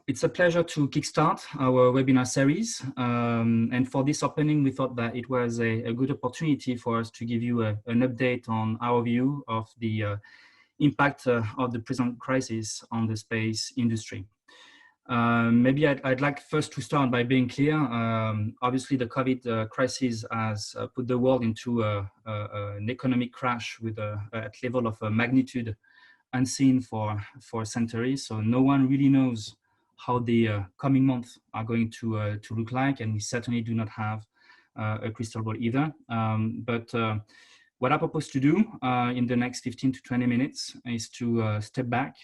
It's a pleasure to kickstart our webinar series. And for this opening, we thought that it was a good opportunity for us to give you an update on our view of the impact of the present crisis on the space industry. Maybe I'd like first to start by being clear. Obviously, the COVID crisis has put the world into an economic crash with a level of magnitude unseen for centuries. So no one really knows how the coming months are going to look like, and we certainly do not have a crystal ball either. But what I propose to do in the next 15 to 20 minutes is to step back,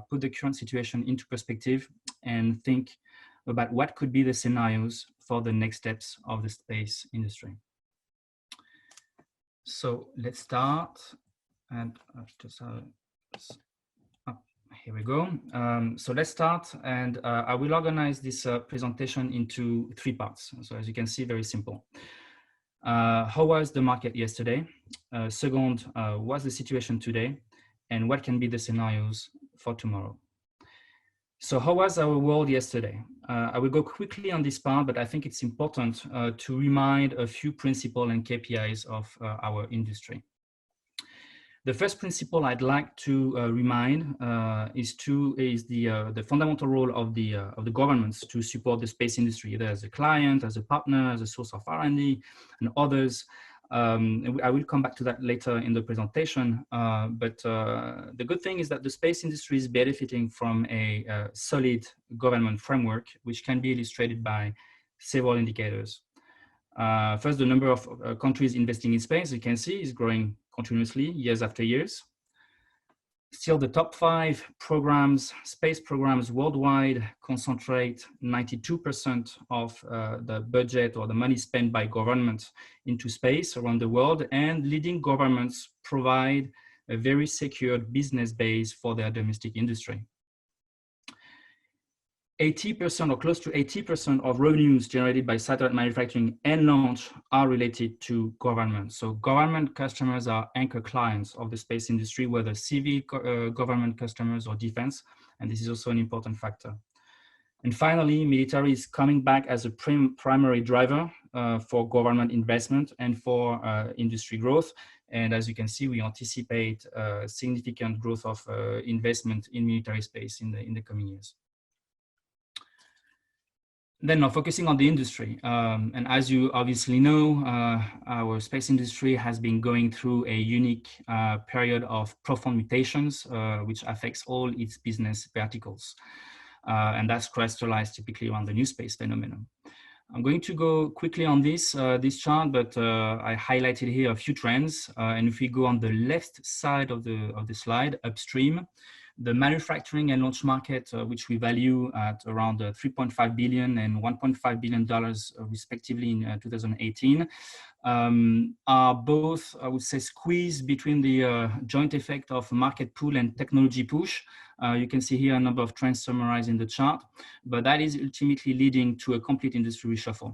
put the current situation into perspective, and think about what could be the scenarios for the next steps of the space industry. So let's start, and here we go. So let's start, and I will organize this presentation into three parts. So as you can see, very simple. How was the market yesterday? Second, what's the situation today? And what can be the scenarios for tomorrow? So how was our world yesterday? I will go quickly on this part, but I think it's important to remind a few principles and KPIs of our industry. The first principle I'd like to remind is the fundamental role of the governments to support the space industry, either as a client, as a partner, as a source of R&D, and others. And I will come back to that later in the presentation. But the good thing is that the space industry is benefiting from a solid government framework, which can be illustrated by several indicators. First, the number of countries investing in space, you can see, is growing continuously years after years. Still, the top 5 programs, space programs worldwide, concentrate 92% of the budget or the money spent by governments into space around the world, and leading governments provide a very secured business base for their domestic industry. 80% or close to 80% of revenues generated by satellite manufacturing and launch are related to government. So government customers are anchor clients of the space industry, whether civil government customers or defense, and this is also an important factor. And finally, military is coming back as a primary driver for government investment and for industry growth. And as you can see, we anticipate significant growth of investment in military space in the coming years. Then now focusing on the industry, and as you obviously know, our space industry has been going through a unique period of profound mutations, which affects all its business verticals. And that's crystallized typically around the Newspace phenomenon. I'm going to go quickly on this chart, but I highlighted here a few trends. And if we go on the left side of the slide, upstream, the manufacturing and launch market, which we value at around $3.5 billion and $1.5 billion respectively in 2018, are both, I would say, squeezed between the joint effect of market pull and technology push. You can see here a number of trends summarized in the chart, but that is ultimately leading to a complete industry reshuffle.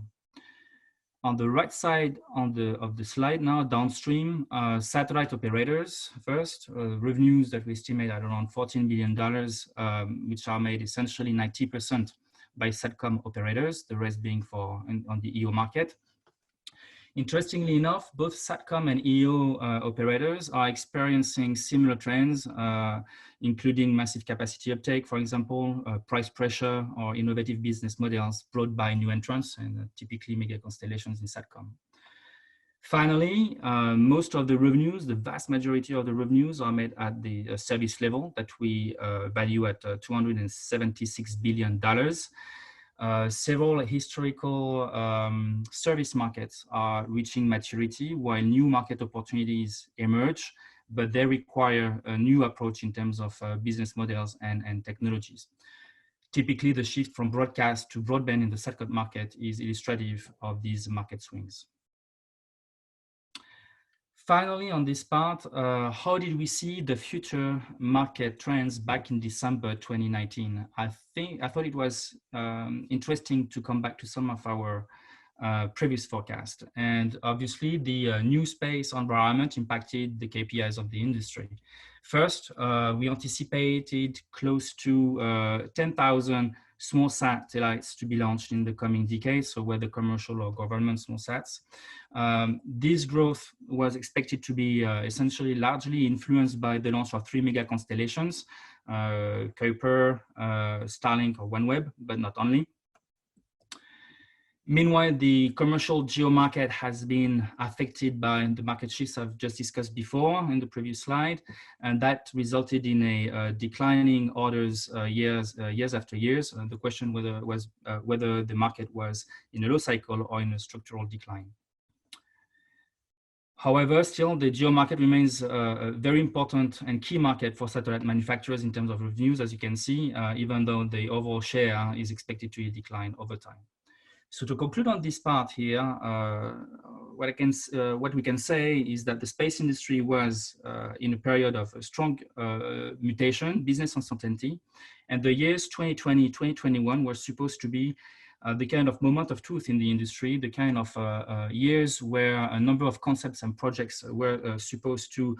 On the right side of the slide now, downstream, satellite operators first, revenues that we estimate at around $14 billion, which are made essentially 90% by SATCOM operators, the rest being on the EO market. Interestingly enough, both SATCOM and EO operators are experiencing similar trends, including massive capacity uptake, for example, price pressure or innovative business models brought by new entrants and typically mega constellations in SATCOM. Finally, most of the revenues, the vast majority of the revenues are made at the service level that we value at $276 billion. Several historical service markets are reaching maturity while new market opportunities emerge, but they require a new approach in terms of business models and technologies. Typically, the shift from broadcast to broadband in the SATCOM market is illustrative of these market swings. Finally, on this part, how did we see the future market trends back in December 2019? I thought it was interesting to come back to some of our previous forecast. And obviously, the new space environment impacted the KPIs of the industry. First, we anticipated close to 10,000 small satellites to be launched in the coming decades, so whether commercial or government small sats. This growth was expected to be essentially largely influenced by the launch of 3 mega constellations, Kuiper, Starlink or OneWeb, but not only. Meanwhile, the commercial geo market has been affected by the market shifts I've just discussed before in the previous slide, and that resulted in a declining orders years after years. The question was whether the market was in a low cycle or in a structural decline. However, still, the geo market remains a very important and key market for satellite manufacturers in terms of revenues, as you can see, even though the overall share is expected to decline over time. So to conclude on this part here, what we can say is that the space industry was in a period of a strong mutation, business uncertainty, and the years 2020, 2021 were supposed to be the kind of moment of truth in the industry, the kind of years where a number of concepts and projects were supposed to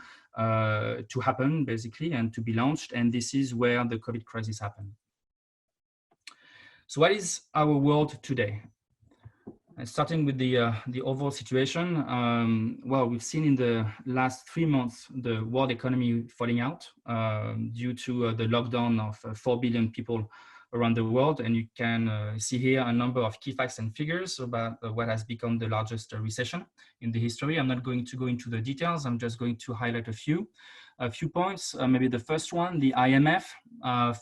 happen, basically, and to be launched, and this is where the COVID crisis happened. So what is our world today? Starting with the overall situation, well, we've seen in the last 3 months the world economy falling out due to the lockdown of 4 billion people around the world, and you can see here a number of key facts and figures about what has become the largest recession in the history. I'm not going to go into the details. I'm just going to highlight a few points. Maybe the first one, the IMF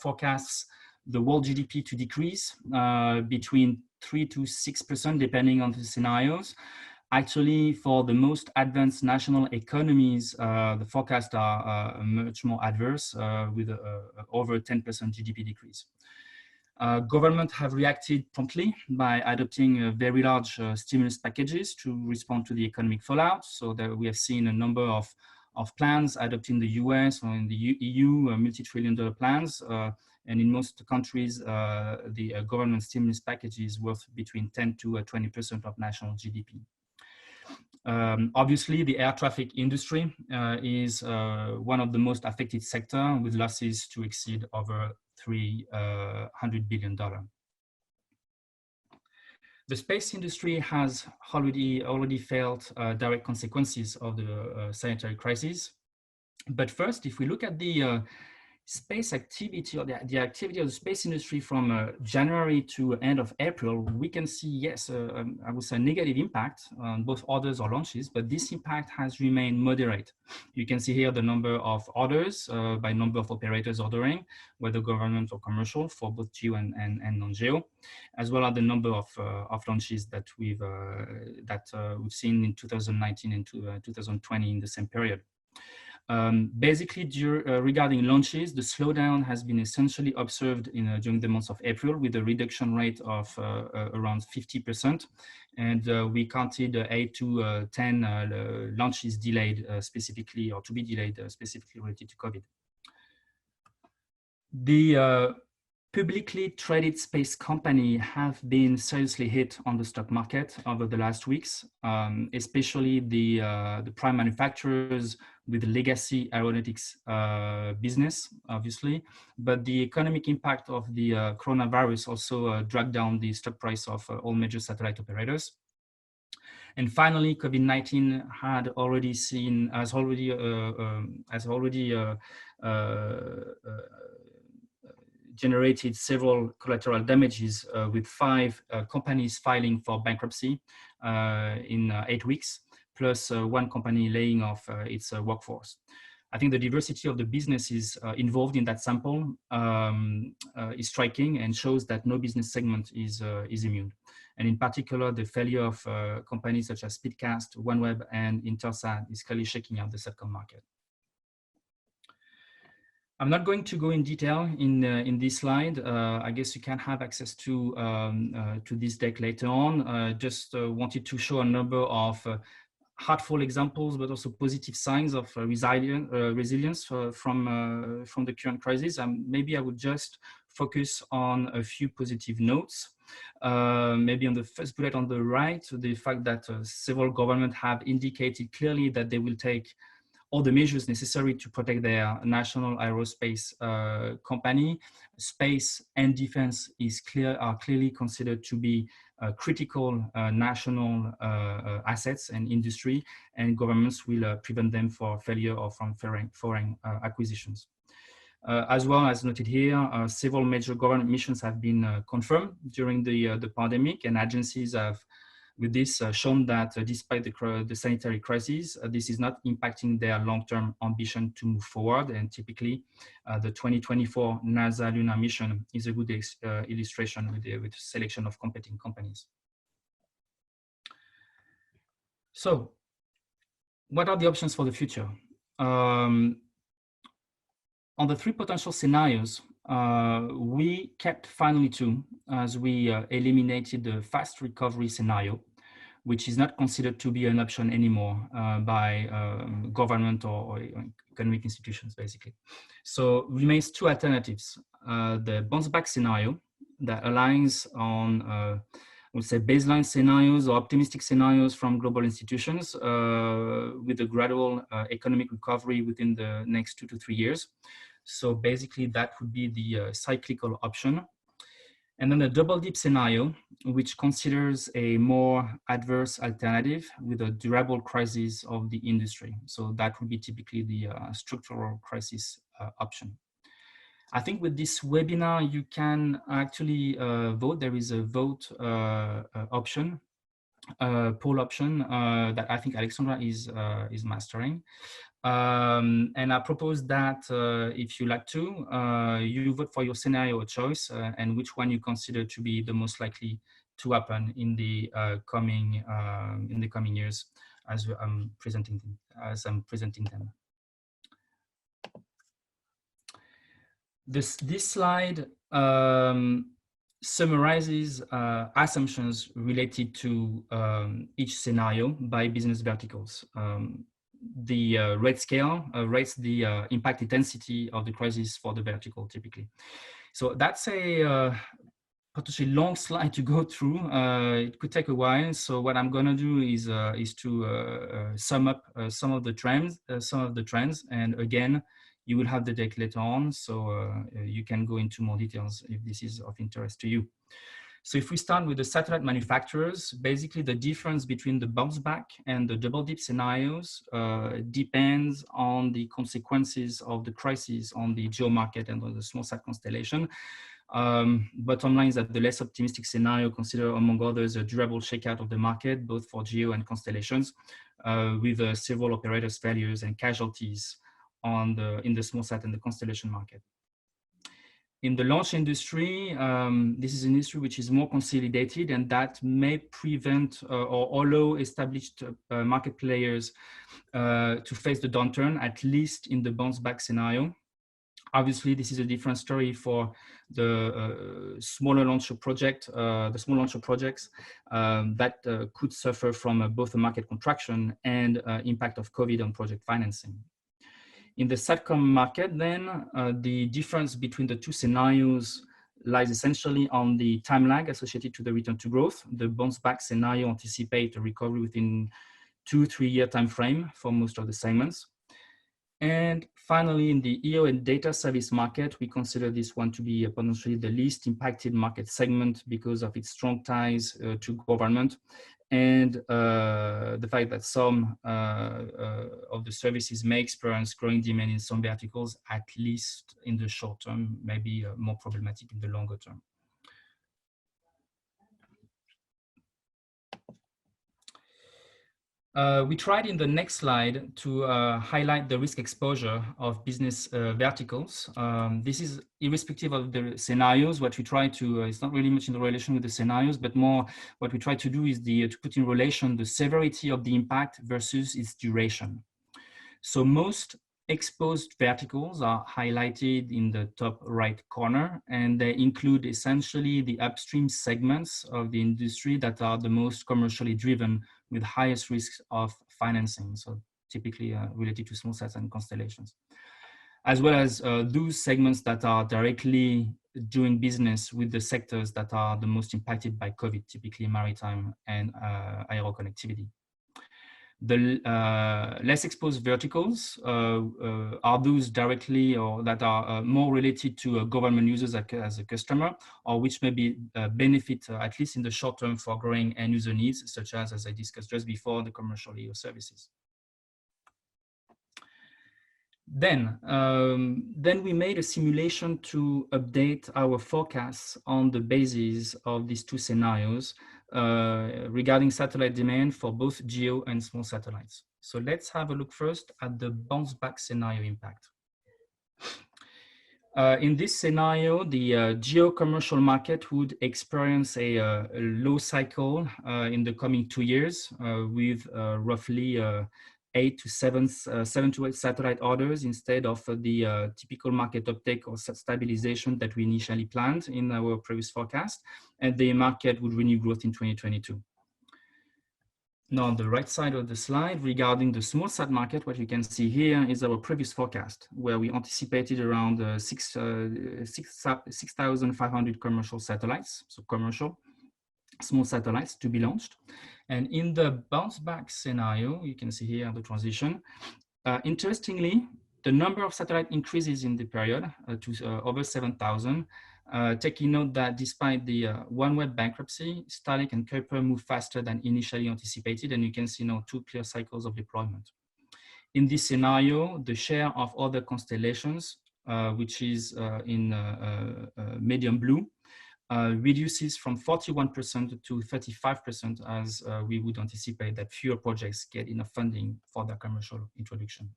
forecasts the world GDP to decrease between 3 to 6%, depending on the scenarios. Actually, for the most advanced national economies, the forecasts are much more adverse, with over 10% GDP decrease. Governments have reacted promptly by adopting very large stimulus packages to respond to the economic fallout. So that we have seen a number of plans adopted in the US or in the EU, multi-trillion-dollar plans. And in most countries, the government stimulus package is worth between 10 to 20% of national GDP. Obviously, the air traffic industry is one of the most affected sectors, with losses to exceed over $300 billion. The space industry has already felt direct consequences of the sanitary crisis. But first, if we look at the space activity, or the activity of the space industry from January to end of April, we can see, yes, I would say negative impact on both orders or launches, but this impact has remained moderate. You can see here the number of orders by number of operators ordering, whether government or commercial, for both geo and non-geo, as well as the number of launches that we've seen in 2019 and 2020 in the same period. Basically, regarding launches, the slowdown has been essentially observed during the month of April, with a reduction rate of around 50%. And we counted 8 to 10 launches delayed specifically, or to be delayed specifically related to COVID. The publicly traded space companies have been seriously hit on the stock market over the last weeks, especially the prime manufacturers with legacy aeronautics business, obviously. But the economic impact of the coronavirus also dragged down the stock price of all major satellite operators. And finally, COVID-19 has already generated several collateral damages, with 5 companies filing for bankruptcy in 8 weeks, plus 1 company laying off its workforce. I think the diversity of the businesses involved in that sample is striking and shows that no business segment is immune. And in particular, the failure of companies such as Speedcast, OneWeb, and Intelsat is clearly shaking out the satcom market. I'm not going to go in detail in this slide. I guess you can have access to this deck later on. Just wanted to show a number of hurtful examples, but also positive signs of resilience from the current crisis. Maybe I would just focus on a few positive notes. Maybe on the first bullet on the right, the fact that several governments have indicated clearly that they will take all the measures necessary to protect their national aerospace company. Space and defense are clearly considered to be critical national assets and industry, and governments will prevent them for failure or from foreign acquisitions. As well as noted here, several major government missions have been confirmed during the pandemic, and agencies have with this shown that despite the sanitary crisis, this is not impacting their long-term ambition to move forward. And typically, the 2024 NASA lunar mission is a good illustration with selection of competing companies. So, what are the options for the future? On the three potential scenarios, we kept finally two, as we eliminated the fast recovery scenario, which is not considered to be an option anymore by government or economic institutions, basically. So remains two alternatives. The bounce back scenario that aligns on, I would say, baseline scenarios or optimistic scenarios from global institutions with a gradual economic recovery within the next 2 to 3 years. So basically that would be the cyclical option. And then the double dip scenario, which considers a more adverse alternative with a durable crisis of the industry. So that would be typically the structural crisis option. I think with this webinar, you can actually vote. There is a vote option, poll option that I think Alexandra is mastering. And I propose that if you like to, you vote for your scenario of choice and which one you consider to be the most likely to happen in the coming years as I'm presenting them. This slide summarizes assumptions related to each scenario by business verticals. The red scale rates the impact intensity of the crisis for the vertical typically. So that's a potentially long slide to go through. It could take a while. So what I'm going to do is to sum up some of the trends, and again, you will have the deck later on, so you can go into more details if this is of interest to you. So if we start with the satellite manufacturers, basically the difference between the bounce back and the double dip scenarios depends on the consequences of the crisis on the geo market and on the small sat constellation. Bottom line is that the less optimistic scenario consider, among others, a durable shakeout of the market, both for geo and constellations, with several operators' failures and casualties in the small sat and the constellation market. In the launch industry, this is an industry which is more consolidated, and that may prevent or allow established market players to face the downturn, at least in the bounce back scenario. Obviously, this is a different story for the smaller launcher projects that could suffer from both a market contraction and impact of COVID on project financing. In the SATCOM market, then, the difference between the two scenarios lies essentially on the time lag associated to the return to growth. The bounce back scenario anticipates a recovery within 2-3 year time frame for most of the segments. And finally, in the EO and data service market, we consider this one to be potentially the least impacted market segment because of its strong ties to government and the fact that some of the services may experience growing demand in some verticals, at least in the short term, maybe more problematic in the longer term. We tried in the next slide to highlight the risk exposure of business verticals. This is irrespective of the scenarios. What we try to, it's not really much in the relation with the scenarios, but more what we try to do is to put in relation the severity of the impact versus its duration. So most exposed verticals are highlighted in the top right corner, and they include essentially the upstream segments of the industry that are the most commercially driven with highest risks of financing, so typically related to small sats and constellations, as well as those segments that are directly doing business with the sectors that are the most impacted by COVID, typically maritime and aero connectivity. The less exposed verticals are those directly or that are more related to government users as a customer, or which maybe benefit, at least in the short term, for growing end user needs, such as I discussed just before, the commercial EO services. Then we made a simulation to update our forecasts on the basis of these two scenarios regarding satellite demand for both geo and small satellites. So let's have a look first at the bounce back scenario impact. In this scenario, the geo commercial market would experience a low cycle in the coming 2 years with roughly 7 to 8 satellite orders instead of the typical market uptake or stabilization that we initially planned in our previous forecast, and the market would renew growth in 2022. Now, on the right side of the slide, regarding the small sat market, what you can see here is our previous forecast, where we anticipated around 6,500 commercial satellites, so commercial small satellites to be launched. And in the bounce back scenario, you can see here the transition. Interestingly, the number of satellite increases in the period to over 7,000, taking note that despite the OneWeb bankruptcy, Starlink and Kuiper moved faster than initially anticipated, and you can see now 2 clear cycles of deployment. In this scenario, the share of other constellations, which is in medium blue, reduces from 41% to 35% as we would anticipate that fewer projects get enough funding for their commercial introduction.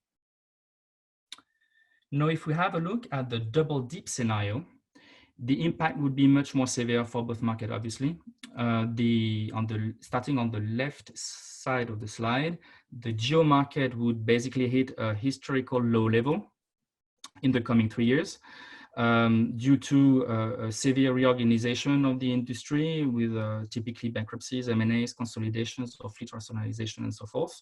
Now, if we have a look at the double dip scenario, the impact would be much more severe for both markets, obviously. Starting on the left side of the slide, the geo market would basically hit a historical low level in the coming 3 years due to a severe reorganization of the industry with typically bankruptcies, M&As, consolidations, or fleet rationalization, and so forth.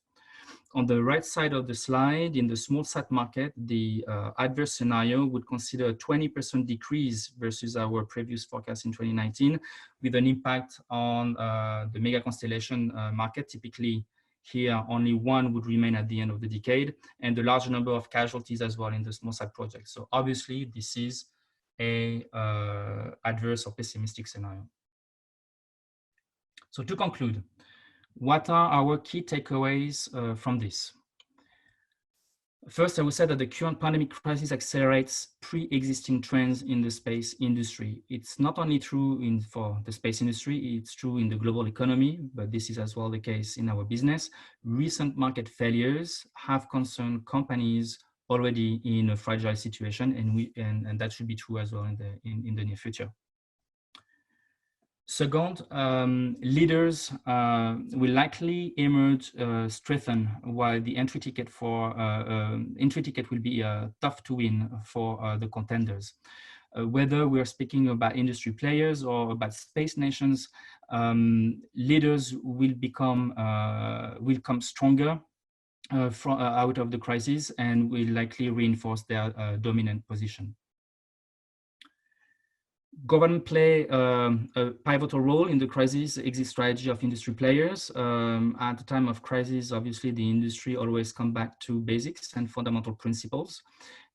On the right side of the slide, in the small sat market, the adverse scenario would consider a 20% decrease versus our previous forecast in 2019, with an impact on the mega constellation market. Typically, here only one would remain at the end of the decade, and a large number of casualties as well in the small sat project. So obviously, this is a adverse or pessimistic scenario. So to conclude, what are our key takeaways from this? First, I would say that the current pandemic crisis accelerates pre-existing trends in the space industry. It's not only true for the space industry, it's true in the global economy, but this is as well the case in our business. Recent market failures have concerned companies already in a fragile situation, and that should be true as well in the near future. Second, leaders will likely emerge strengthened, while the entry ticket will be tough to win for the contenders. Whether we are speaking about industry players or about space nations, leaders will come stronger out of the crisis and will likely reinforce their dominant position. Government play a pivotal role in the crisis exit strategy of industry players. At the time of crisis, obviously, the industry always come back to basics and fundamental principles.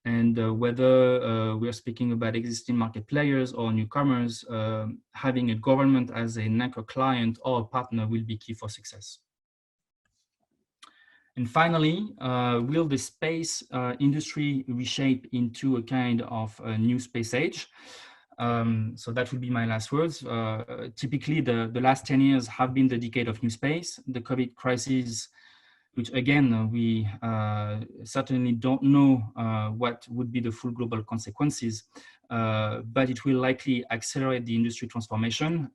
And whether we are speaking about existing market players or newcomers, having a government as an anchor client or a partner will be key for success. And finally, will the space industry reshape into a kind of a new space age? So that would be my last words. Typically, the last 10 years have been the decade of new space. The COVID crisis, which again, we certainly don't know what would be the full global consequences, but it will likely accelerate the industry transformation.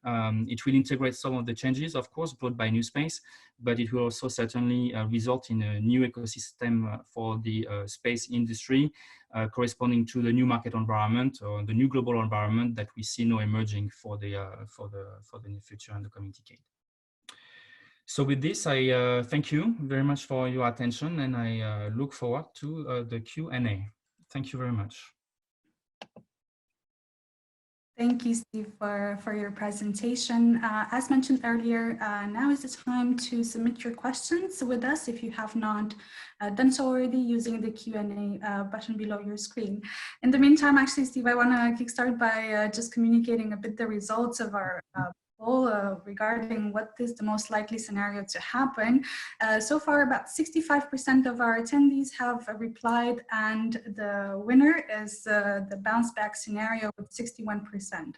It will integrate some of the changes, of course, brought by new space, but it will also certainly result in a new ecosystem for the space industry, corresponding to the new market environment or the new global environment that we see now emerging for the near future and the coming decade. So with this, I thank you very much for your attention, and I look forward to the Q&A. Thank you very much. Thank you, Steve, for your presentation. As mentioned earlier, now is the time to submit your questions with us if you have not done so already using the Q&A button below your screen. In the meantime, actually, Steve, I want to kickstart by just communicating a bit the results of our poll regarding what is the most likely scenario to happen. So far, about 65% of our attendees have replied, and the winner is the bounce back scenario with 61%,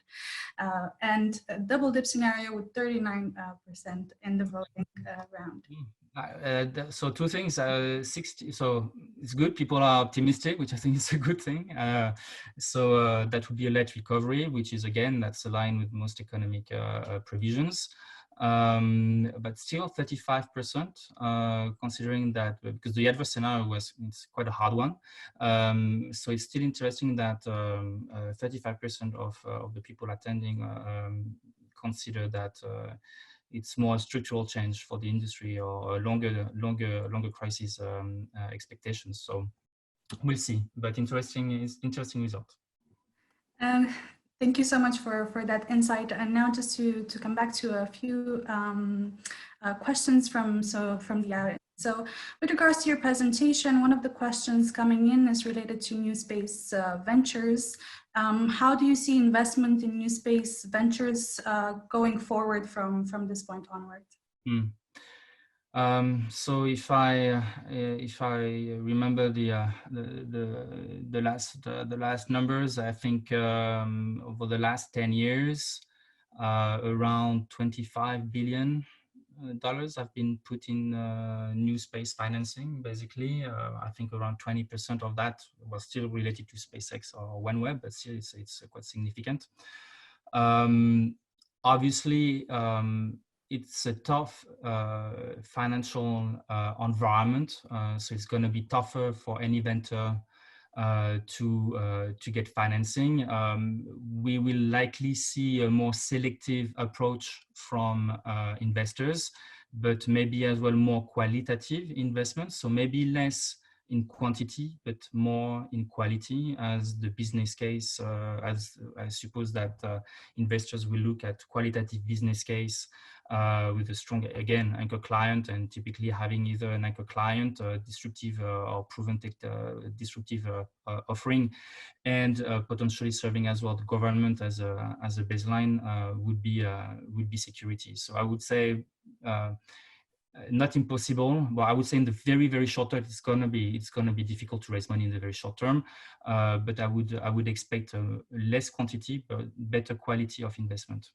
and a double dip scenario with 39% in the voting round. So two things, 60, so it's good, people are optimistic, which I think is a good thing. That would be a late recovery, which is, again, that's aligned with most economic provisions. But still 35%, considering that, because the adverse scenario it's quite a hard one. So it's still interesting that 35% of the people attending consider that it's more a structural change for the industry or a longer crisis expectations. So we'll see, but interesting result. Thank you so much for that insight. And now just to come back to a few questions from the audience. So with regards to your presentation, one of the questions coming in is related to Newspace ventures. How do you see investment in Newspace ventures going forward from this point onward? So if I remember the last numbers, I think over the last 10 years, around $25 billion have been put in new space financing. Basically, I think around 20% of that was still related to SpaceX or OneWeb, but still it's quite significant. Obviously, it's a tough financial environment, so it's going to be tougher for any venture to get financing. We will likely see a more selective approach from investors, but maybe as well more qualitative investments. So maybe less in quantity, but more in quality as the business case. As I suppose that investors will look at qualitative business case with a strong, again, anchor client, and typically having either an anchor client, disruptive or proven disruptive offering, and potentially serving as well the government as a baseline would be security. So I would say not impossible, but I would say in the very short term it's gonna be difficult to raise money in the very short term. But I would expect less quantity but better quality of investment.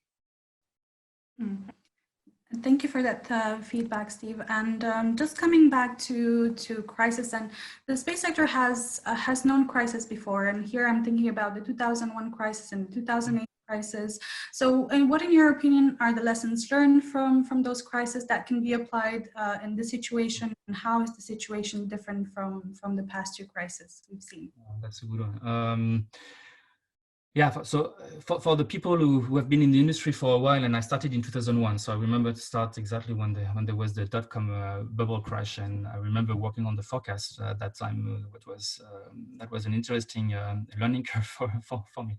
Thank you for that feedback, Steve. And just coming back to crisis, and the space sector has known crisis before. And here I'm thinking about the 2001 crisis and the 2008 crisis. So, and what, in your opinion, are the lessons learned from those crises that can be applied in this situation? And how is the situation different from the past two crises we've seen? That's a good one. Yeah, so for the people who have been in the industry for a while, and I started in 2001, so I remember to start exactly when there was the dot-com bubble crash, and I remember working on the forecast at that time. That was an interesting learning curve for me.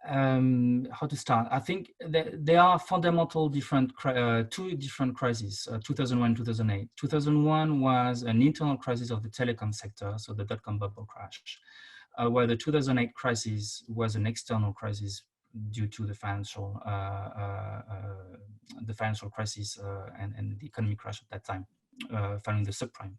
How to start? I think there are fundamental two different crises, 2001, 2008. 2001 was an internal crisis of the telecom sector, so the dot-com bubble crash. Where the 2008 crisis was an external crisis due to the financial crisis and the economic crash at that time, following the subprime.